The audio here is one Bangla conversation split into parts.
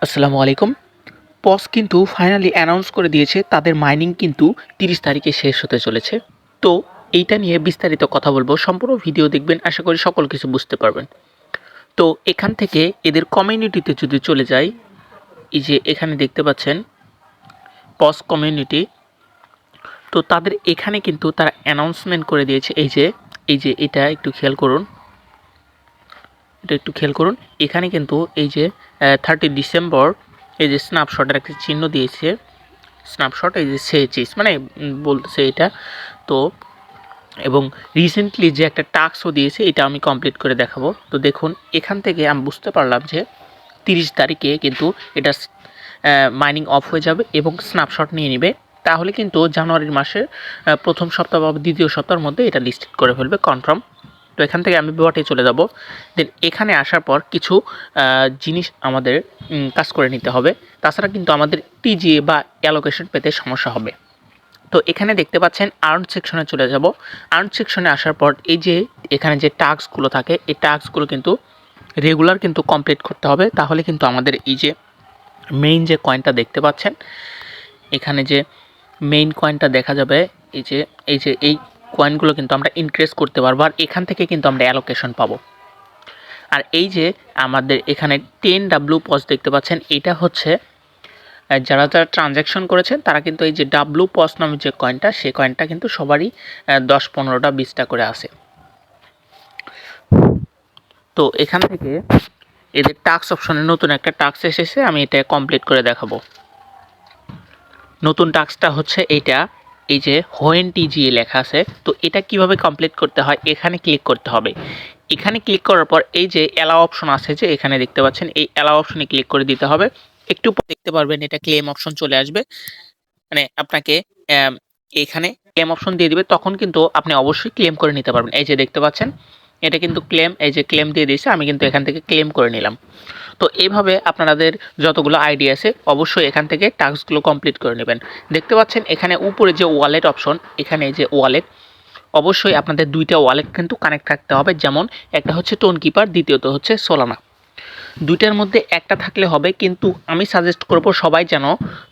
আসসালামু আলাইকুম। পস কিন্তু ফাইনালি অ্যানাউন্স করে দিয়েছে তাদের মাইনিং কিন্তু 30 তারিখে শেষ হতে চলেছে। তো এইটা নিয়ে বিস্তারিত কথা বলবো। সম্পূর্ণ ভিডিও দেখবেন, আশা করি সকল কিছু বুঝতে পারবেন। তো এখান থেকে এদের কমিউনিটিতে যদি চলে যাই, এই যে এখানে দেখতে পাচ্ছেন পস কমিউনিটি। তো তাদের এখানে কিন্তু তারা অ্যানাউন্সমেন্ট করে দিয়েছে। এই যে এটা একটু খেয়াল করুন। এখানে কিন্তু এই যে 30 ডিসেম্বর এই যে স্ন্যাপশটের একটা চিহ্ন দিয়েছে। স্ন্যাপশট এই যে সেচিস মানে বলতেছে এটা। তো এবং রিসেন্টলি যে একটা টাস্কও দিয়েছে, এটা আমি কমপ্লিট করে দেখাবো। তো দেখুন, এখান থেকে আমি বুঝতে পারলাম যে 30 তারিখে কিন্তু এটা মাইনিং অফ হয়ে যাবে এবং স্ন্যাপশট নিয়ে নেবে। তাহলে কিন্তু জানুয়ারির মাসের প্রথম সপ্তাহ বা দ্বিতীয় সপ্তাহের মধ্যে এটা লিস্টেড করে ফেলবে কনফার্ম। তো এখান থেকে আমি বিওয়াটে চলে যাব। দেন এখানে আসার পর কিছু জিনিস আমাদের কাজ করে নিতে হবে। তাছাড়া কিন্তু আমাদের টিজিএ বা অ্যালোকেশন পেতে সমস্যা হবে। তো এখানে দেখতে পাচ্ছেন আর্ন সেকশনে চলে যাব। আর্ন সেকশনে আসার পর এই যে এখানে যে টাস্কগুলো থাকে, এই টাস্কগুলো কিন্তু রেগুলার কিন্তু কমপ্লিট করতে হবে। তাহলে কিন্তু আমাদের এই যে মেইন যে কয়েনটা দেখতে পাচ্ছেন, এখানে যে মেইন কয়েনটা দেখা যাবে, এই কয়েনগুলো কিন্তু আমরা ইনক্রিজ করতে পারবো। আর এখান থেকে কিন্তু আমরা অ্যালোকেশন পাবো। আর এই যে আমাদের এখানে 10W পজ দেখতে পাচ্ছেন, এটা হচ্ছে যারা ট্রানজ্যাকশন করেছেন তারা কিন্তু এই যে ডাব্লু পস নামের যে কয়েনটা, সেই কয়েনটা কিন্তু সবারই 10, 15টা, 20টা করে আছে। তো এখান থেকে এদের টাস্ক অপশনে নতুন একটা টাস্ক এসেছে, আমি এটা কমপ্লিট করে দেখাবো। নতুন টাস্কটা হচ্ছে এইটা, এই যে হোয়েন টিজিএ লেখা আছে। তো এটা কিভাবে কমপ্লিট করতে হয়, এখানে ক্লিক করতে হবে। এখানে ক্লিক করার পর এই যে অ্যালাও অপশন আছে, যে এখানে দেখতে পাচ্ছেন, এই অ্যালাও অপশনে ক্লিক করে দিতে হবে। একটু পর দেখতে পারবেন এটা ক্লেম অপশন চলে আসবে। মানে আপনাকে এখানে ক্লেম অপশন দিয়ে দিবে, তখন কিন্তু আপনি অবশ্যই ক্লেম করে নিতে পারবেন। এই যে দেখতে পাচ্ছেন, এটা কিন্তু ক্লেম, এই যে ক্লেম দিয়ে দিয়েছে, আমি কিন্তু এখান থেকে ক্লেম করে নিলাম। তো এইভাবে আপনাদের যতগুলো আইডি আছে অবশ্যই এখান থেকে টাস্কগুলো কমপ্লিট করে নেবেন। দেখতে পাচ্ছেন এখানে উপরে যে ওয়ালেট অপশন, এখানে যে ওয়ালেট, অবশ্যই আপনাদের দুইটা ওয়ালেট কিন্তু কানেক্ট থাকতে হবে। যেমন একটা হচ্ছে টোন কিপার, দ্বিতীয়ত হচ্ছে সোলানা। দুইটার মধ্যে একটা থাকলে হবে, কিন্তু আমি সাজেস্ট করব সবাই যেন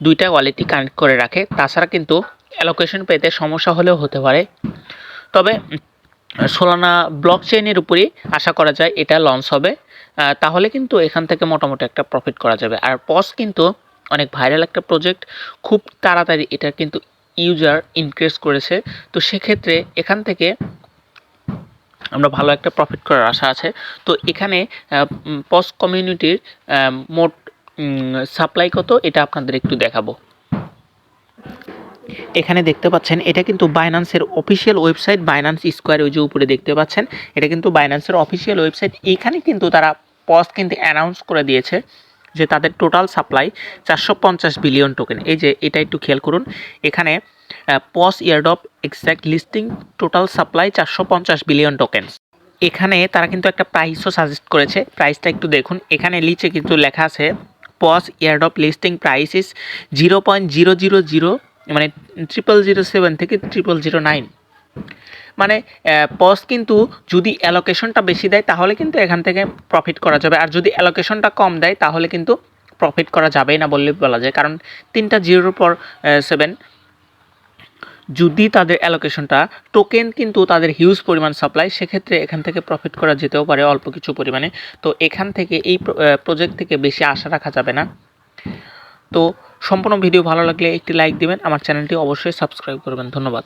দুইটা ওয়ালেটই কানেক্ট করে রাখে। তাছাড়া কিন্তু অ্যালোকেশন পেতে সমস্যা হলেও হতে পারে। তবে সোলানা ব্লক চেইনের উপরেই আশা করা যায় এটা লঞ্চ হবে। তাহলে কিন্তু এখান থেকে মোটামুটি একটা প্রফিট করা যাবে। আর পস কিন্তু অনেক ভাইরাল একটা প্রজেক্ট, খুব তাড়াতাড়ি এটা কিন্তু ইউজার ইনক্রিজ করেছে। তো সেক্ষেত্রে এখান থেকে আমরা ভালো একটা প্রফিট করার আশা আছে। তো এখানে পস কমিউনিটির মোট সাপ্লাই কত, এটা আপনাদের একটু দেখাবো। এখানে দেখতে পাচ্ছেন এটা কিন্তু বাইন্যান্সের অফিসিয়াল ওয়েবসাইট, বাইন্যান্স স্কোয়ার, ওই যে উপরে দেখতে পাচ্ছেন, এটা কিন্তু বাইন্যান্সের অফিসিয়াল ওয়েবসাইট। এখানে কিন্তু তারা পস কিন্তু অ্যানাউন্স করে দিয়েছে যে তাদের টোটাল সাপ্লাই 450 বিলিয়ন টোকেন। এই যে এটা একটু খেয়াল করুন, এখানে পস airdrop exact listing total supply 450 billion token. এখানে তারা কিন্তু একটা প্রাইসও সাজেস্ট করেছে, প্রাইসটা একটু দেখুন। এখানে নিচে কিন্তু লেখা আছে পস ইয়ারড্রপ লিস্টিং প্রাইস ইস 0.000, মানে 0007 থেকে 0009। মানে পস কিন্তু যদি অ্যালোকেশনটা বেশি দেয় তাহলে কিন্তু এখান থেকে প্রফিট করা যাবে, আর যদি অ্যালোকেশনটা কম দেয় তাহলে কিন্তু প্রফিট করা যাবেই না বললে বলা যায়। কারণ 3টা 0/7, যদি তাদের অ্যালোকেশনটা টোকেন কিন্তু তাদের হিউজ পরিমাণ সাপ্লাই, সেক্ষেত্রে এখান থেকে প্রফিট করা যেতেও পারে অল্প কিছু পরিমাণে। তো এখান থেকে এই প্রজেক্ট থেকে বেশি আশা রাখা যাবে না। তো সম্পূর্ণ ভিডিও ভালো লাগলে একটি লাইক দিবেন, আমার চ্যানেলটি অবশ্যই সাবস্ক্রাইব করবেন। ধন্যবাদ।